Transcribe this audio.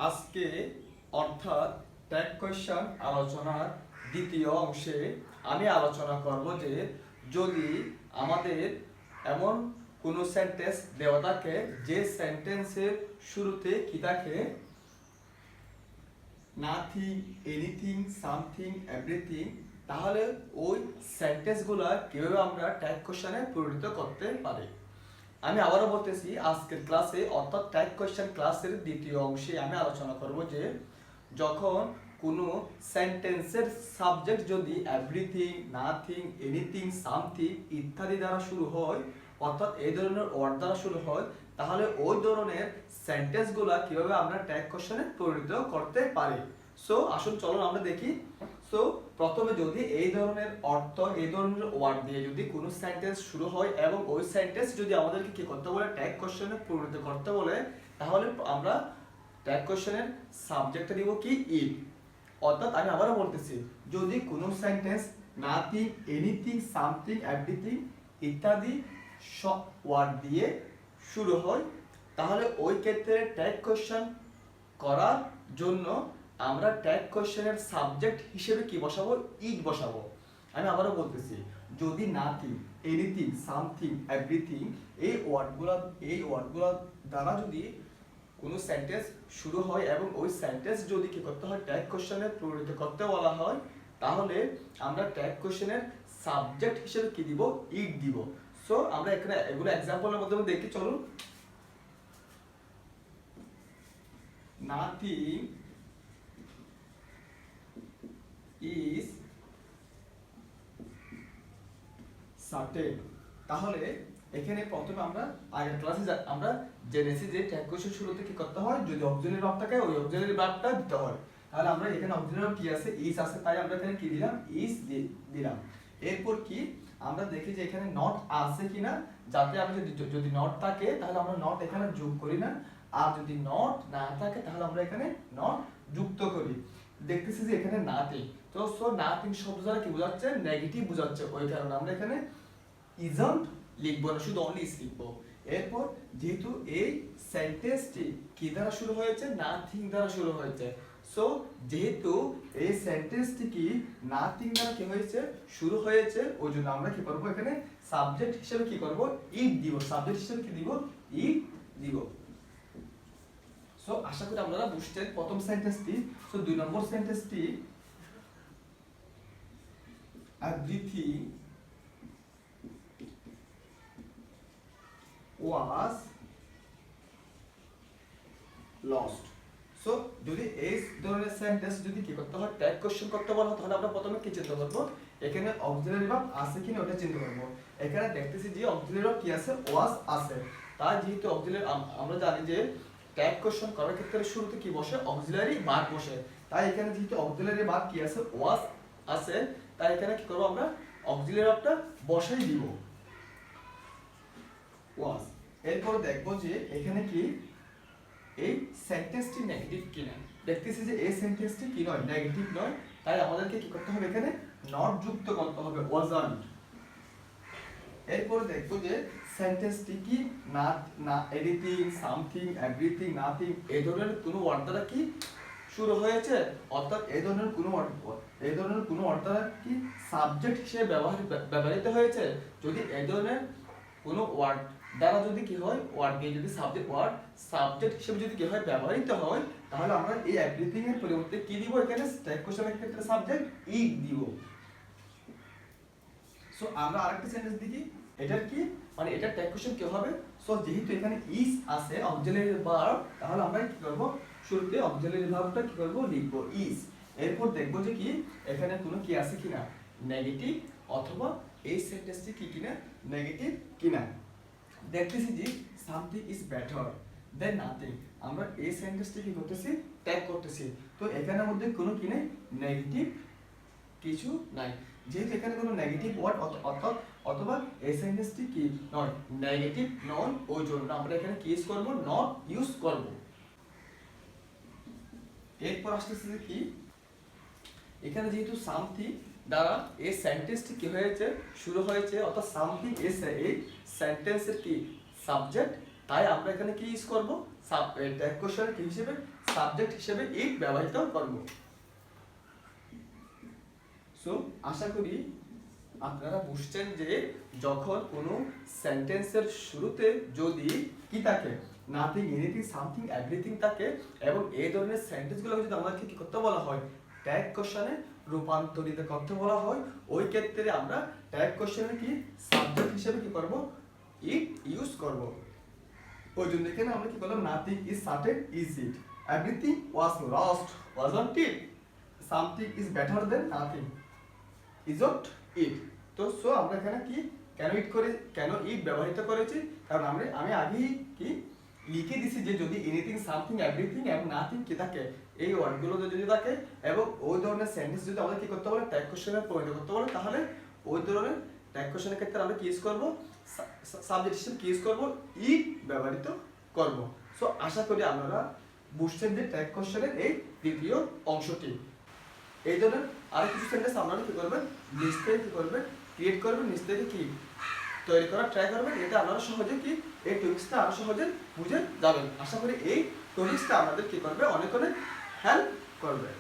আজকে অর্থাৎ tag question আলোচনার দ্বিতীয় অংশে আমি আলোচনা করব যে যদি আমাদের এমন কোনো সেন্টেন্স দেওয়া থাকে যে সেন্টেন্সের শুরুতে কি থাকে নাথিং, এনিথিং, সামথিং, এভরিথিং, তাহলে ওই সেন্টেন্সগুলো কিভাবে আমরা ট্যাগ কোয়েশ্চনে পরিণত করতে পারি। আমি আবারও বলতেছি, আজকের ক্লাসে অর্থাৎ ট্যাগ কোয়েশ্চেন ক্লাসের দ্বিতীয় অংশে আমি আলোচনা করব যে যখন কোনো সেন্টেন্সের সাবজেক্ট যদি এভরিথিং, নাথিং, এনিথিং, সামথিং ইত্যাদি দ্বারা শুরু হয়, অর্থাৎ এই ধরনের ওয়ার্ড দ্বারা শুরু হয়, তাহলে ওই ধরনের সেন্টেন্সগুলো কিভাবে আমরা ট্যাগ কোয়েশ্চনে পরিণত করতে পারি। সো আসুন চলুন আমরা দেখি। সো প্রথমে যদি এই ধরনের অর্থ, এই ধরনের ওয়ার্ড দিয়ে যদি কোনো সেন্টেন্স শুরু হয় এবং ওই সেন্টেন্স যদি আমাদেরকে কি করতে বলে ট্যাগ কোয়েশ্চনে পরিণত করতে বলে, তাহলে আমরা ট্যাগ কোয়েশ্চনের সাবজেক্টটা দিব কি ইট। অর্থাৎ আমি আবারও বলতেছি, যদি কোনো sentence nothing, anything, something, everything ইত্যাদি সব ওয়ার্ড দিয়ে শুরু হয়, তাহলে ওই ক্ষেত্রে ট্যাগ কোয়েশ্চন করার জন্য আমরা ট্যাগ কোয়েশ্চনের সাবজেক্ট হিসেবে কি বসাবো? ইট বসাবো। আমি আবারও বলতেছি, যদি নাথিং, এনিথিং, সামথিং, এভরিথিং এই ওয়ার্ডগুলো দ্বারা যদি কোনো সেন্টেন্স শুরু হয় এবং ওই সেন্টেন্স যদি কি করতে হয় ট্যাগ কোয়েশ্চনে পরিণত করতে বলা হয়, তাহলে আমরা ট্যাগ কোয়েশ্চনের সাবজেক্ট হিসেবে কি দিব? ইট দিব। সো আমরা এখানে এগুলো এক্সাম্পলের মাধ্যমে দেখি, চলুন। Nothing is certain. তাহলে এখানে প্রথমে আমরা আগের ক্লাসে আমরা জেনেছি যে ট্যাগ কোয়েশ্চন শুরুতে কি করতে হয়, যদি অক্সিলারি ভার্ব থাকে ওই অক্সিলারি ভার্বটা দিতে হয়। তাহলে আমরা এখানে অক্সিলারি ভার্ব কি আছে? ইজ আছে, তাই আমরা এখানে কি দিলাম? ইজ দিলাম। এরপর কি আমরা দেখি যে এখানে নট আছে কিনা, যাতে আমরা যদি নট থাকে তাহলে আমরা নট এখানে যোগ করি না, আর যদি নট না থাকে তাহলে আমরা এখানে নট যুক্ত করি। দেখতেছি যে এখানে নাথিং, তো সো নাথিং শব্দ দ্বারা কি বোঝাচ্ছে? নেগেটিভ বোঝাচ্ছে, ওই কারণে আমরা এখানে ইজন্ট লিখবো না, শুধু অনলি ইজ লিখবো। এরপর যেহেতু এই সেন্টেন্সটি কি দ্বারা শুরু হয়েছে? নাথিং দ্বারা শুরু হয়েছে। সো যেহেতু এই সেন্টেন্সটি কি নাথিং দ্বারা কি হয়েছে? শুরু হয়েছে, ওই জন্য আমরা কি করব? এখানে সাবজেক্ট হিসেবে কি করব? ইট দিব। সাবজেক্ট হিসেবে কি দিব? ইট দিব। সো আশা করি আপনারা বুঝছেন প্রথম সেন্টেন্সটি। সো দুই নম্বর সেন্টেন্সটি, এভরিথিং was lost. সো যদি এই ধরনের সেন্টেন্স যদি কি করতে হয়? ট্যাগ কোয়েশ্চন করতে বলা হয়, তাহলে আমরা প্রথমে কি চিন্তা করব? এখানে অক্সিলারি ভার্ব আছে কিনা ওটা চিন্তা করব। এখানে দেখতেছি যে অক্সিলারি ভার্ব কি আছে? was আছে। তাই যেহেতু অক্সিলারি, আমরা জানি যে ট্যাগ কোয়েশ্চন করার ক্ষেত্রে শুরুতে কি বসে? অক্সিলারি ভার্ব বসে। তাই এখানে যেহেতু অক্সিলারি ভার্ব কি আছে? was আছে, তাই এখানে কি করব? আমরা অক্সিলারি ভার্বটা বসাই দিব, was। এরপর দেখবো যে এখানে কি এই সেন্টেন্সটি নেগেটিভ কিনা। দেখতেছি যে এই সেন্টেন্সটি কি নয়? নেগেটিভ নয়, তাই আমাদেরকে কি করতে হবে? এখানে নট যুক্ত করতে হবে, wasn't। এরপর দেখবো যে সেন্টেন্সটি কি না এনিথিং, সামথিং, এভরিথিং, নাথিং এই ধরনের কোনো ওয়ার্ড দ্বারা কি শুরু হয়েছে, অর্থাৎ এই ধরনের কোনো ওয়ার্ড দ্বারা কি সাবজেক্ট হিসেবে ব্যবহৃত হয়েছে। যদি এই ধরনের কোনো ওয়ার্ড দ্বারা যদি কি হয়, ওয়ার্ড দিয়ে যদি সাবজেক্ট হিসেবে যদি কি হয়? ব্যবহৃত হয়, তাহলে আমরা এই এভরিথিং এর পরিবর্তে কি দিব? এখানে ট্যাগ কোয়েশ্চনের ক্ষেত্রে সাবজেক্ট ইট দিব। সো আমরা আরেকটা সেন্টেন্স দেখি, এটার কি মানে এটা ট্যাগ কোয়েশ্চন কি হবে? সো যেহেতু এখানে ইজ আছে অক্সিলারি ভার্ব, তাহলে আমরা কি করব? শুরুতে অক্সিলারি ভার্বটা কি করব? লিখব, ইজ। এরপর দেখব যে কি এখানে কোনো কি আছে কিনা? নেগেটিভ, অথবা এই সেন্টেন্সটি কি কিনা? নেগেটিভ কিনা। দেখতেছি যে something is better then nothing, আমরা এই সেন্টেন্সটি কি করতেছি? ট্যাগ করতেছি। তো এখানের মধ্যে কোনো কি নেই? নেগেটিভ কিছু নাই। যেহেতু এখানে কোনো নেগেটিভ ওয়ার্ড অথবা এই সেন্টেন্সটি কি নয়? নেগেটিভ নয়, ওই জন্য আমরা এখানে কি ইউজ করব? নট ইউজ করব। এরপর আসতেছে কি এখানে যেহেতু সামথিং দ্বারা এই সেন্টেন্সটি কি হয়েছে? শুরু হয়েছে, অর্থাৎ সামথিং এই সেন্টেন্সের কি সাবজেক্ট, তাই আমরা এখানে কি ইউজ করব? ট্যাগ কোয়েশ্চনের কি হিসেবে? সাবজেক্ট হিসেবে ইট ব্যবহৃত করব। সো আশা করি আপনারা বুঝছেন যে যখন কোনো সেন্টেন্সের শুরুতে যদি কি থাকে, নাথিং, এনিথিং, সামথিং, এভরিথিং থাকে এবং এই ধরনের সেন্টেন্সগুলোকে যদি আমাদেরকে কি করতে বলা হয়, ট্যাগ কোশ্চেনে রূপান্তরিত করতে বলা হয়, ওই ক্ষেত্রে আমরা ট্যাগ কোশ্চেনে কি সাবজেক্ট হিসেবে কি করব, ইট ইউজ করব। ওই জন্য এখানে আমরা কি করলাম, nothing is certain is it, everything was lost wasn't it, something is better then nothing isn't it. তো সো আমরা এখানে কি কেন ইট ব্যবহৃত করেছি, কারণ আমি আগেই কি লিখে দিছি যে যদি এনিথিং, সামথিং, এভরিথিং এবং নাথিং কি থাকে, এই ওয়ার্ডগুলো যদি থাকে এবং ওই ধরনের সেন্টেন্স যদি আমাদের কি করতে বলে, ট্যাগ কোশ্চেনে পরিণত করতে বলে, তাহলে ওই ধরনের ট্যাগ কোশ্চেনের ক্ষেত্রে আমরা কি ইউজ করব, সাবজেক্ট হিসেবে কি ইউজ করব, ইট ব্যবহৃত করব। সো আশা করি আপনারা বুঝছেন যে ট্যাগ কোশ্চেনের এই দ্বিতীয় অংশটি। এই ধরনের আরো কিছু সেন্টেন্স আপনারা কি করবেন, নিজ থেকে কি করবেন, ক্রিয়েট করবেন, নিজ থেকে কি তৈরি করার ট্রাই করবেন। এটা আপনারা সহজে কি এই টপিক্সটা আরো সহজে বুঝে যাবেন। আশা করি এই টপিক্সটা আপনাদের কি করবে, অনেক অনেক হেল্প করবে।